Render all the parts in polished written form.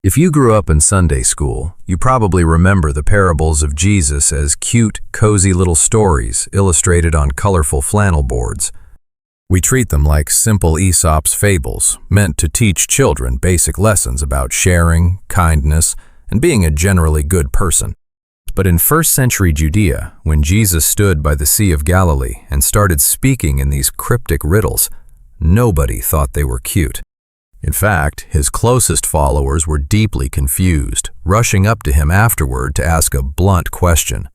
If you grew up in Sunday school, you probably remember the parables of Jesus as cute, cozy little stories illustrated on colorful flannel boards. We treat them like simple Aesop's fables, meant to teach children basic lessons about sharing, kindness, and being a generally good person. But in first-century Judea, when Jesus stood by the Sea of Galilee and started speaking in these cryptic riddles, nobody thought they were cute. In fact, his closest followers were deeply confused, rushing up to him afterward to ask a blunt question.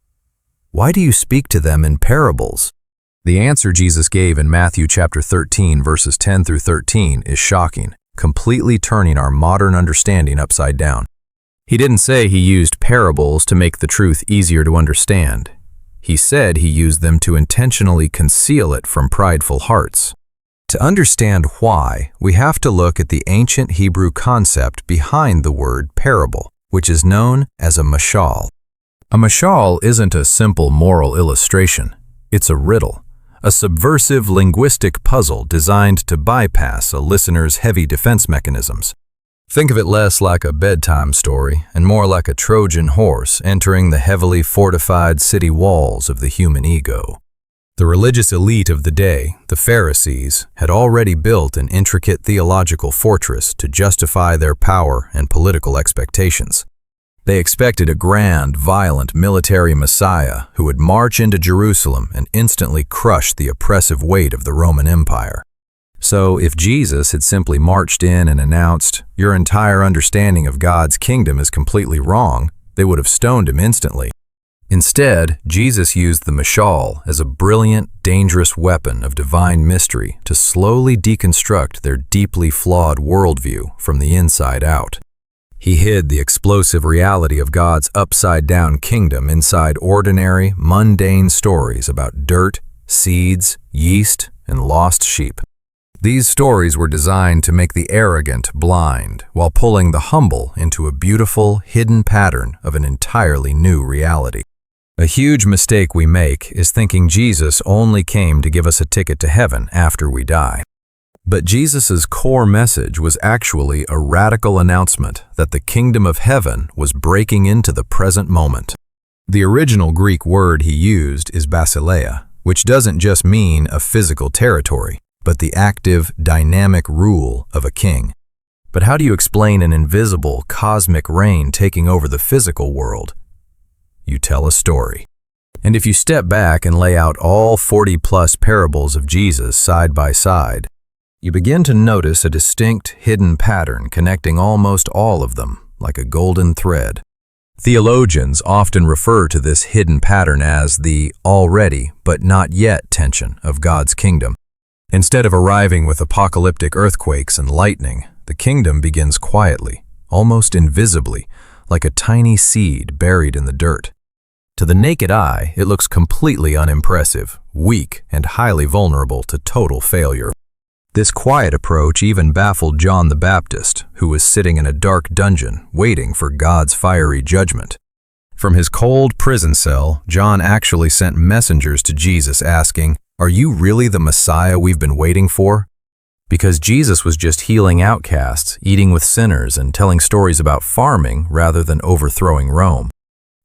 "Why do you speak to them in parables?" The answer Jesus gave in Matthew chapter 13, verses 10 through 13 is shocking, completely turning our modern understanding upside down. He didn't say he used parables to make the truth easier to understand. He said he used them to intentionally conceal it from prideful hearts. To understand why, we have to look at the ancient Hebrew concept behind the word parable, which is known as a mashal. A mashal isn't a simple moral illustration. It's a riddle, a subversive linguistic puzzle designed to bypass a listener's heavy defense mechanisms. Think of it less like a bedtime story and more like a Trojan horse entering the heavily fortified city walls of the human ego. The religious elite of the day, the Pharisees, had already built an intricate theological fortress to justify their power and political expectations. They expected a grand, violent military Messiah who would march into Jerusalem and instantly crush the oppressive weight of the Roman Empire. So if Jesus had simply marched in and announced, "Your entire understanding of God's kingdom is completely wrong," they would have stoned him instantly. Instead, Jesus used the mashal as a brilliant, dangerous weapon of divine mystery to slowly deconstruct their deeply flawed worldview from the inside out. He hid the explosive reality of God's upside-down kingdom inside ordinary, mundane stories about dirt, seeds, yeast, and lost sheep. These stories were designed to make the arrogant blind, while pulling the humble into a beautiful, hidden pattern of an entirely new reality. A huge mistake we make is thinking Jesus only came to give us a ticket to heaven after we die. But Jesus' core message was actually a radical announcement that the kingdom of heaven was breaking into the present moment. The original Greek word he used is basileia, which doesn't just mean a physical territory, but the active, dynamic rule of a king. But how do you explain an invisible, cosmic reign taking over the physical world? You tell a story. And if you step back and lay out all 40-plus parables of Jesus side by side, you begin to notice a distinct, hidden pattern connecting almost all of them, like a golden thread. Theologians often refer to this hidden pattern as the already but not yet tension of God's kingdom. Instead of arriving with apocalyptic earthquakes and lightning, the kingdom begins quietly, almost invisibly, like a tiny seed buried in the dirt. To the naked eye, it looks completely unimpressive, weak, and highly vulnerable to total failure. This quiet approach even baffled John the Baptist, who was sitting in a dark dungeon, waiting for God's fiery judgment. From his cold prison cell, John actually sent messengers to Jesus asking, "Are you really the Messiah we've been waiting for?" Because Jesus was just healing outcasts, eating with sinners, and telling stories about farming rather than overthrowing Rome.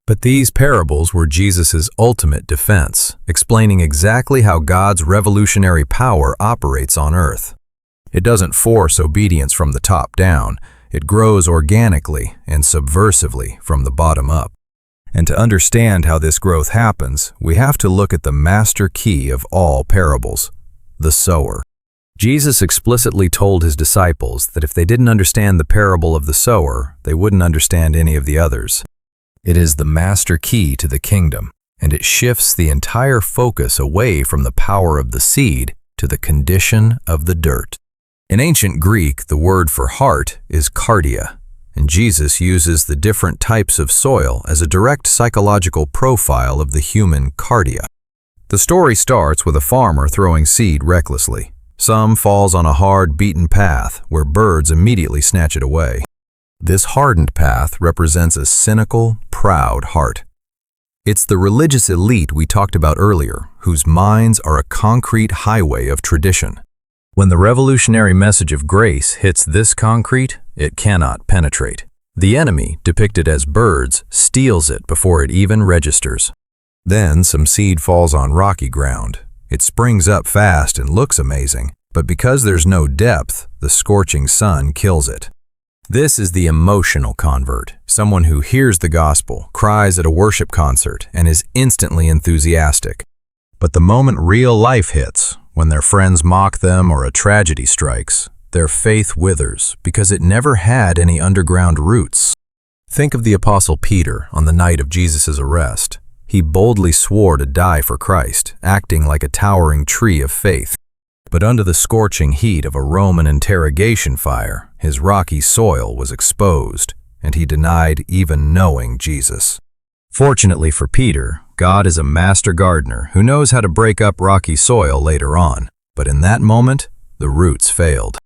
But these parables were Jesus' ultimate defense, explaining exactly how God's revolutionary power operates on earth. It doesn't force obedience from the top down, it grows organically and subversively from the bottom up. And to understand how this growth happens, we have to look at the master key of all parables, the sower. Jesus explicitly told his disciples that if they didn't understand the parable of the sower, they wouldn't understand any of the others. It is the master key to the kingdom, and it shifts the entire focus away from the power of the seed to the condition of the dirt. In ancient Greek, the word for heart is cardia, and Jesus uses the different types of soil as a direct psychological profile of the human cardia. The story starts with a farmer throwing seed recklessly. Some falls on a hard, beaten path where birds immediately snatch it away. This hardened path represents a cynical, proud heart. It's the religious elite we talked about earlier, whose minds are a concrete highway of tradition. When the revolutionary message of grace hits this concrete, it cannot penetrate. The enemy, depicted as birds, steals it before it even registers. Then some seed falls on rocky ground. It springs up fast and looks amazing, but because there's no depth, the scorching sun kills it. This is the emotional convert, someone who hears the gospel, cries at a worship concert, and is instantly enthusiastic. But the moment real life hits, when their friends mock them or a tragedy strikes, their faith withers because it never had any underground roots. Think of the Apostle Peter on the night of Jesus' arrest. He boldly swore to die for Christ, acting like a towering tree of faith. But under the scorching heat of a Roman interrogation fire, his rocky soil was exposed, and he denied even knowing Jesus. Fortunately for Peter, God is a master gardener who knows how to break up rocky soil later on, but in that moment, the roots failed.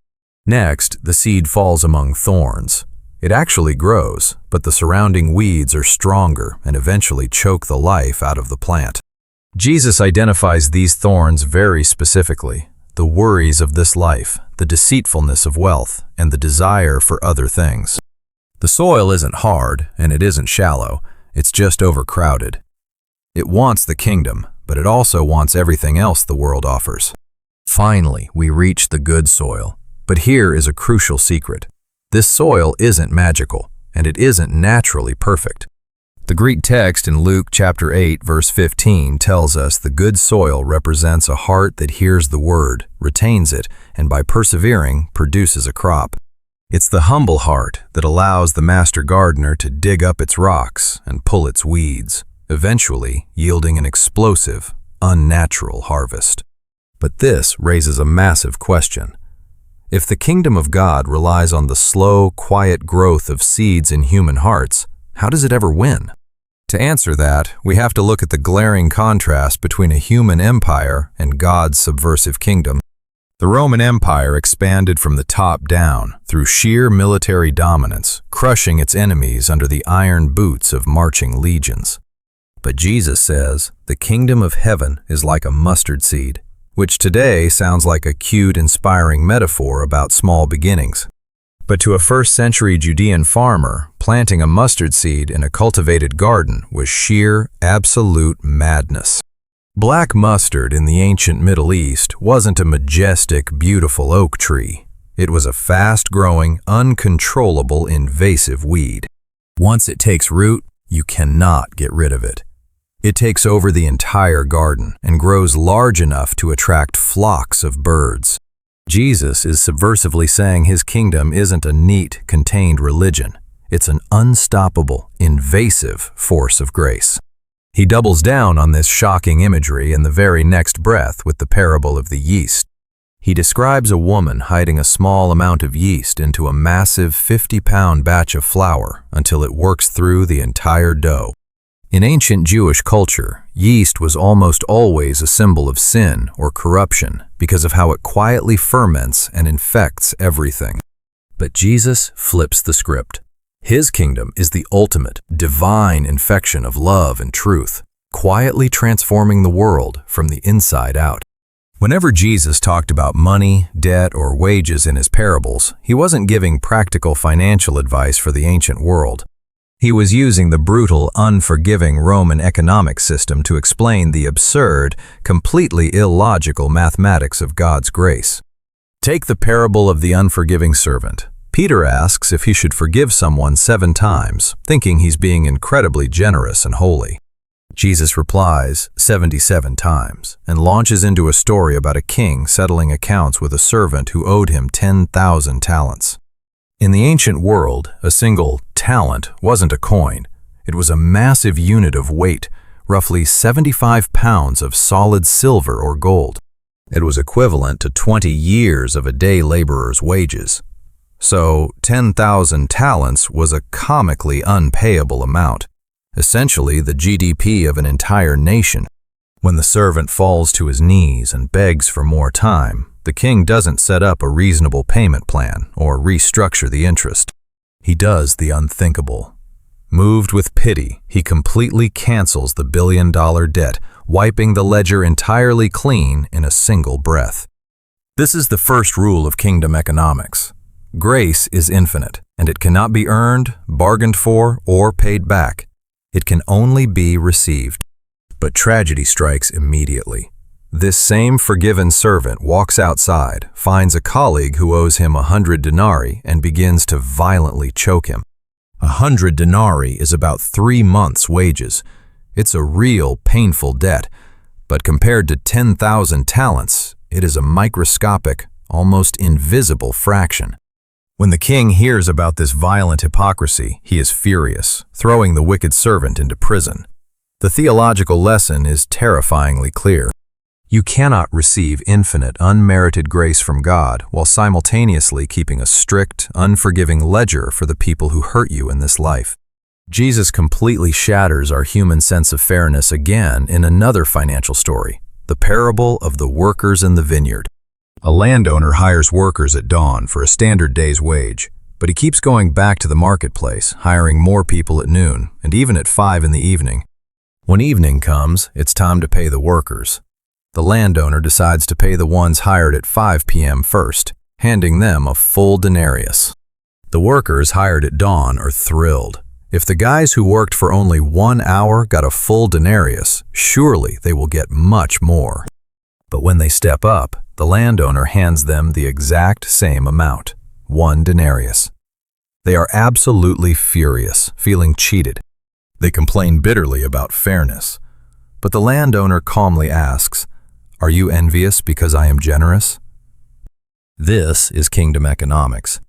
Next, the seed falls among thorns. It actually grows, but the surrounding weeds are stronger and eventually choke the life out of the plant. Jesus identifies these thorns very specifically: the worries of this life, the deceitfulness of wealth, and the desire for other things. The soil isn't hard, and it isn't shallow, it's just overcrowded. It wants the kingdom, but it also wants everything else the world offers. Finally, we reach the good soil. But here is a crucial secret. This soil isn't magical, and it isn't naturally perfect. The Greek text in Luke chapter 8, verse 15 tells us the good soil represents a heart that hears the word, retains it, and by persevering, produces a crop. It's the humble heart that allows the master gardener to dig up its rocks and pull its weeds, eventually yielding an explosive, unnatural harvest. But this raises a massive question. If the kingdom of God relies on the slow, quiet growth of seeds in human hearts, how does it ever win? To answer that, we have to look at the glaring contrast between a human empire and God's subversive kingdom. The Roman Empire expanded from the top down through sheer military dominance, crushing its enemies under the iron boots of marching legions. But Jesus says, the kingdom of heaven is like a mustard seed, which today sounds like a cute, inspiring metaphor about small beginnings. But to a first-century Judean farmer, planting a mustard seed in a cultivated garden was sheer, absolute madness. Black mustard in the ancient Middle East wasn't a majestic, beautiful oak tree. It was a fast-growing, uncontrollable, invasive weed. Once it takes root, you cannot get rid of it. It takes over the entire garden and grows large enough to attract flocks of birds. Jesus is subversively saying his kingdom isn't a neat, contained religion. It's an unstoppable, invasive force of grace. He doubles down on this shocking imagery in the very next breath with the parable of the yeast. He describes a woman hiding a small amount of yeast into a massive 50-pound batch of flour until it works through the entire dough. In ancient Jewish culture, yeast was almost always a symbol of sin or corruption because of how it quietly ferments and infects everything. But Jesus flips the script. His kingdom is the ultimate, divine infection of love and truth, quietly transforming the world from the inside out. Whenever Jesus talked about money, debt, or wages in his parables, he wasn't giving practical financial advice for the ancient world. He was using the brutal, unforgiving Roman economic system to explain the absurd, completely illogical mathematics of God's grace. Take the parable of the unforgiving servant. Peter asks if he should forgive someone 7 times, thinking he's being incredibly generous and holy. Jesus replies 77 times and launches into a story about a king settling accounts with a servant who owed him 10,000 talents. In the ancient world, a single talent wasn't a coin. It was a massive unit of weight, roughly 75 pounds of solid silver or gold. It was equivalent to 20 years of a day laborer's wages. So 10,000 talents was a comically unpayable amount, essentially the GDP of an entire nation. When the servant falls to his knees and begs for more time, the king doesn't set up a reasonable payment plan or restructure the interest. He does the unthinkable. Moved with pity, he completely cancels the billion-dollar debt, wiping the ledger entirely clean in a single breath. This is the first rule of kingdom economics. Grace is infinite, and it cannot be earned, bargained for, or paid back. It can only be received. But tragedy strikes immediately. This same forgiven servant walks outside, finds a colleague who owes him 100 denarii, and begins to violently choke him. 100 denarii is about 3 months' wages. It's a real, painful debt, but compared to 10,000 talents, it is a microscopic, almost invisible fraction. When the king hears about this violent hypocrisy, he is furious, throwing the wicked servant into prison. The theological lesson is terrifyingly clear. You cannot receive infinite, unmerited grace from God while simultaneously keeping a strict, unforgiving ledger for the people who hurt you in this life. Jesus completely shatters our human sense of fairness again in another financial story, the parable of the workers in the vineyard. A landowner hires workers at dawn for a standard day's wage, but he keeps going back to the marketplace, hiring more people at noon and even at 5 in the evening. When evening comes, it's time to pay the workers. The landowner decides to pay the ones hired at 5 p.m. first, handing them a full denarius. The workers hired at dawn are thrilled. If the guys who worked for only 1 hour got a full denarius, surely they will get much more. But when they step up, the landowner hands them the exact same amount, 1 denarius. They are absolutely furious, feeling cheated. They complain bitterly about fairness. But the landowner calmly asks, "Are you envious because I am generous?" This is kingdom economics.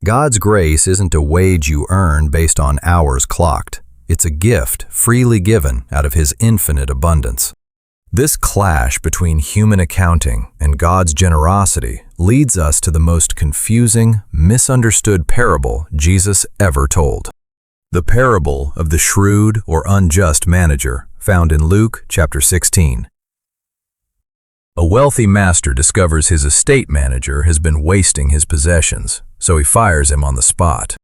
God's grace isn't a wage you earn based on hours clocked. It's a gift freely given out of His infinite abundance. This clash between human accounting and God's generosity leads us to the most confusing, misunderstood parable Jesus ever told. The parable of the shrewd or unjust manager, found in Luke chapter 16. A wealthy master discovers his estate manager has been wasting his possessions, so he fires him on the spot.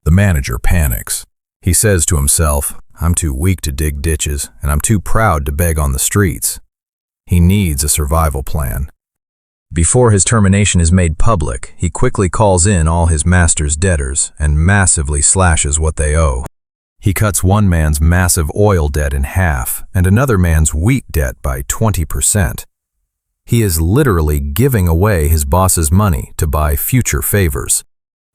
The manager panics. He says to himself, "I'm too weak to dig ditches, and I'm too proud to beg on the streets." He needs a survival plan. Before his termination is made public, he quickly calls in all his master's debtors and massively slashes what they owe. He cuts one man's massive oil debt in half and another man's wheat debt by 20%. He is literally giving away his boss's money to buy future favors.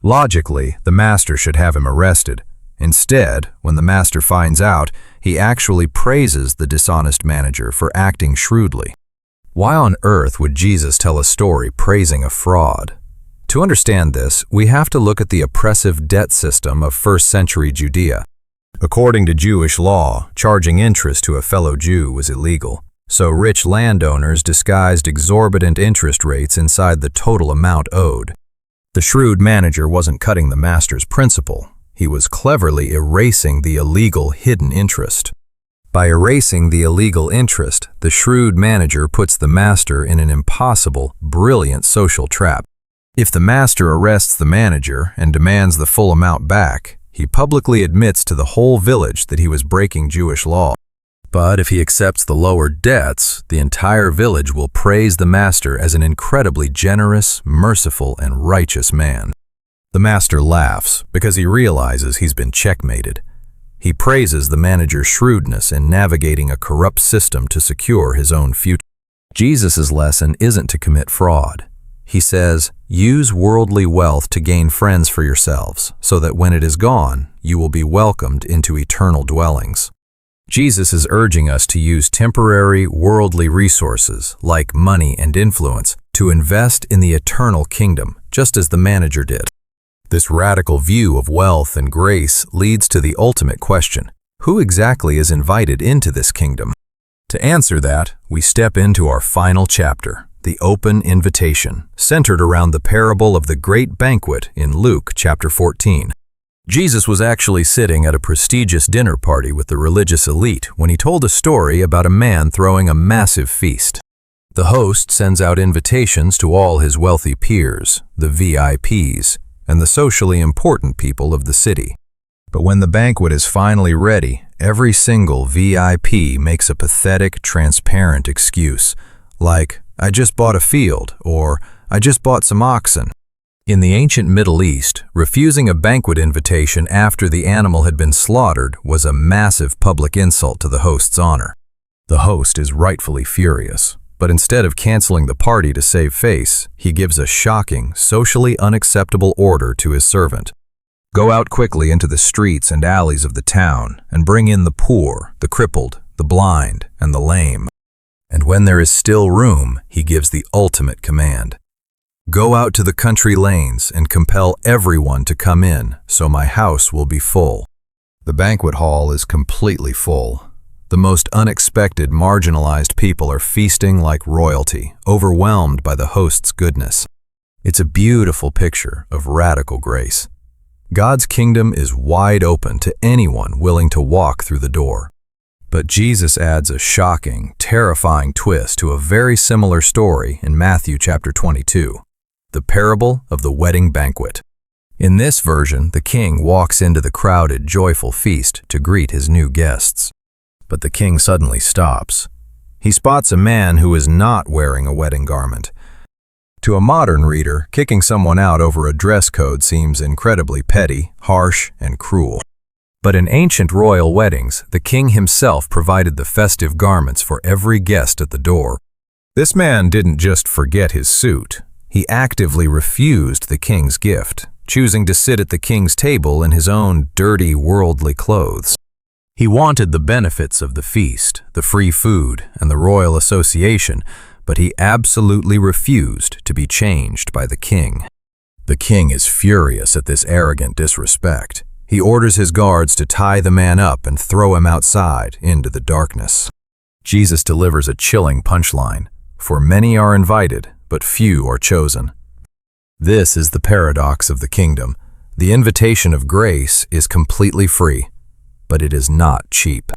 Logically, the master should have him arrested. Instead, when the master finds out, he actually praises the dishonest manager for acting shrewdly. Why on earth would Jesus tell a story praising a fraud? To understand this, we have to look at the oppressive debt system of first-century Judea. According to Jewish law, charging interest to a fellow Jew was illegal, so rich landowners disguised exorbitant interest rates inside the total amount owed. The shrewd manager wasn't cutting the master's principal. He was cleverly erasing the illegal hidden interest. By erasing the illegal interest, the shrewd manager puts the master in an impossible, brilliant social trap. If the master arrests the manager and demands the full amount back, he publicly admits to the whole village that he was breaking Jewish law. But if he accepts the lower debts, the entire village will praise the master as an incredibly generous, merciful, and righteous man. The master laughs because he realizes he's been checkmated. He praises the manager's shrewdness in navigating a corrupt system to secure his own future. Jesus' lesson isn't to commit fraud. He says, use worldly wealth to gain friends for yourselves, so that when it is gone, you will be welcomed into eternal dwellings. Jesus is urging us to use temporary, worldly resources, like money and influence, to invest in the eternal kingdom, just as the manager did. This radical view of wealth and grace leads to the ultimate question: who exactly is invited into this kingdom? To answer that, we step into our final chapter, the open invitation, centered around the parable of the great banquet in Luke chapter 14. Jesus was actually sitting at a prestigious dinner party with the religious elite when he told a story about a man throwing a massive feast. The host sends out invitations to all his wealthy peers, the VIPs, and the socially important people of the city. But when the banquet is finally ready, every single VIP makes a pathetic, transparent excuse, like, "I just bought a field," or "I just bought some oxen." In the ancient Middle East, refusing a banquet invitation after the animal had been slaughtered was a massive public insult to the host's honor. The host is rightfully furious, but instead of canceling the party to save face, he gives a shocking, socially unacceptable order to his servant. Go out quickly into the streets and alleys of the town and bring in the poor, the crippled, the blind, and the lame. And when there is still room, he gives the ultimate command. Go out to the country lanes and compel everyone to come in, so my house will be full. The banquet hall is completely full. The most unexpected, marginalized people are feasting like royalty, overwhelmed by the host's goodness. It's a beautiful picture of radical grace. God's kingdom is wide open to anyone willing to walk through the door. But Jesus adds a shocking, terrifying twist to a very similar story in Matthew chapter 22. The parable of the wedding banquet. In this version, the king walks into the crowded, joyful feast to greet his new guests. But the king suddenly stops. He spots a man who is not wearing a wedding garment. To a modern reader, kicking someone out over a dress code seems incredibly petty, harsh, and cruel. But in ancient royal weddings, the king himself provided the festive garments for every guest at the door. This man didn't just forget his suit. He actively refused the king's gift, choosing to sit at the king's table in his own dirty, worldly clothes. He wanted the benefits of the feast, the free food, and the royal association, but he absolutely refused to be changed by the king. The king is furious at this arrogant disrespect. He orders his guards to tie the man up and throw him outside into the darkness. Jesus delivers a chilling punchline, "For many are invited, but few are chosen." This is the paradox of the kingdom. The invitation of grace is completely free, but it is not cheap.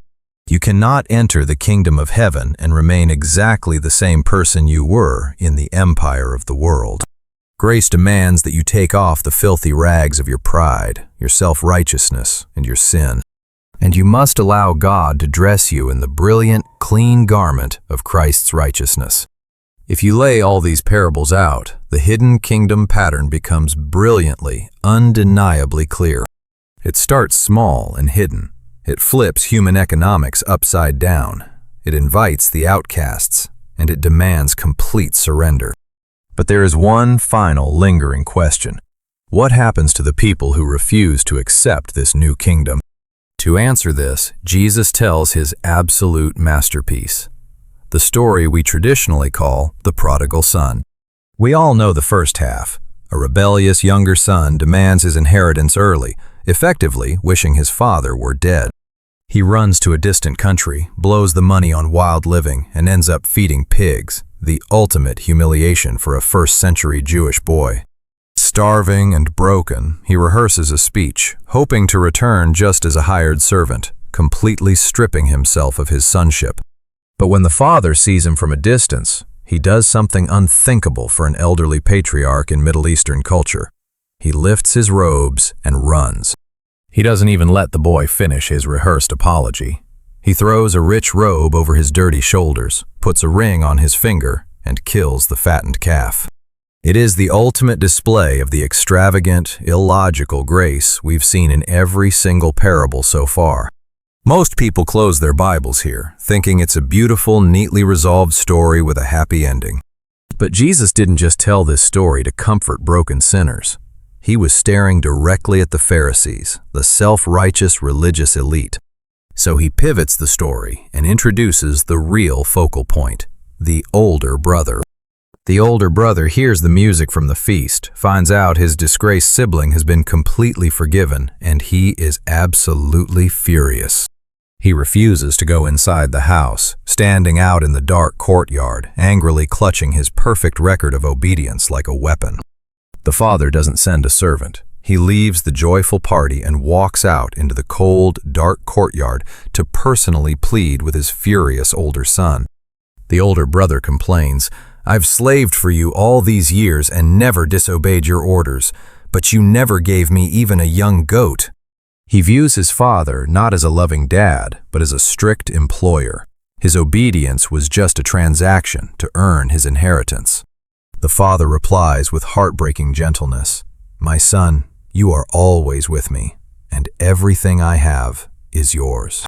You cannot enter the kingdom of heaven and remain exactly the same person you were in the empire of the world. Grace demands that you take off the filthy rags of your pride, your self-righteousness, and your sin. And you must allow God to dress you in the brilliant, clean garment of Christ's righteousness. If you lay all these parables out, the hidden kingdom pattern becomes brilliantly, undeniably clear. It starts small and hidden. It flips human economics upside down. It invites the outcasts, and it demands complete surrender. But there is one final lingering question. What happens to the people who refuse to accept this new kingdom? To answer this, Jesus tells his absolute masterpiece, the story we traditionally call the Prodigal Son. We all know the first half. A rebellious younger son demands his inheritance early, effectively wishing his father were dead. He runs to a distant country, blows the money on wild living, and ends up feeding pigs, the ultimate humiliation for a first-century Jewish boy. Starving and broken, he rehearses a speech, hoping to return just as a hired servant, completely stripping himself of his sonship. But when the father sees him from a distance, he does something unthinkable for an elderly patriarch in Middle Eastern culture. He lifts his robes and runs. He doesn't even let the boy finish his rehearsed apology. He throws a rich robe over his dirty shoulders, puts a ring on his finger, and kills the fattened calf. It is the ultimate display of the extravagant, illogical grace we've seen in every single parable so far. Most people close their Bibles here, thinking it's a beautiful, neatly resolved story with a happy ending. But Jesus didn't just tell this story to comfort broken sinners. He was staring directly at the Pharisees, the self-righteous religious elite. So he pivots the story and introduces the real focal point, the older brother. The older brother hears the music from the feast, finds out his disgraced sibling has been completely forgiven, and he is absolutely furious. He refuses to go inside the house, standing out in the dark courtyard, angrily clutching his perfect record of obedience like a weapon. The father doesn't send a servant. He leaves the joyful party and walks out into the cold, dark courtyard to personally plead with his furious older son. The older brother complains, "I've slaved for you all these years and never disobeyed your orders, but you never gave me even a young goat." He views his father not as a loving dad, but as a strict employer. His obedience was just a transaction to earn his inheritance. The Father replies with heartbreaking gentleness, "My son, you are always with me, and everything I have is yours."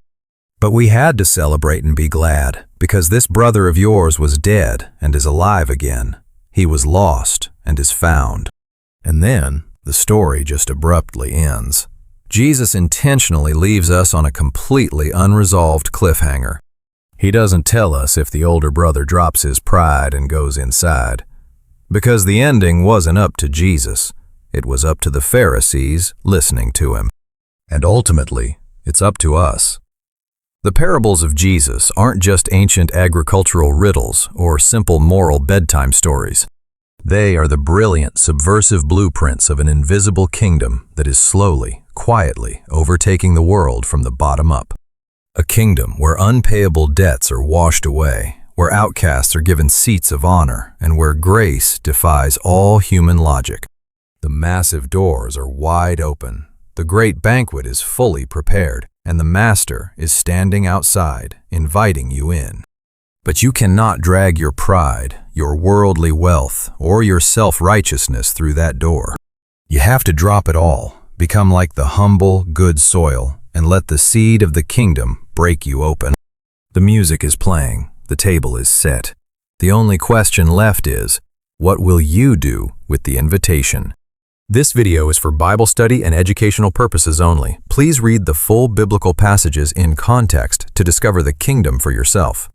But we had to celebrate and be glad, because this brother of yours was dead and is alive again. He was lost and is found. And then the story just abruptly ends. Jesus intentionally leaves us on a completely unresolved cliffhanger. He doesn't tell us if the older brother drops his pride and goes inside. Because the ending wasn't up to Jesus. It was up to the Pharisees listening to him. And ultimately, it's up to us. The parables of Jesus aren't just ancient agricultural riddles or simple moral bedtime stories. They are the brilliant, subversive blueprints of an invisible kingdom that is slowly, quietly overtaking the world from the bottom up. A kingdom where unpayable debts are washed away, where outcasts are given seats of honor, and where grace defies all human logic. The massive doors are wide open. The great banquet is fully prepared, and the Master is standing outside, inviting you in. But you cannot drag your pride, your worldly wealth, or your self-righteousness through that door. You have to drop it all, become like the humble, good soil, and let the seed of the kingdom break you open. The music is playing, the table is set. The only question left is, what will you do with the invitation? This video is for Bible study and educational purposes only. Please read the full biblical passages in context to discover the kingdom for yourself.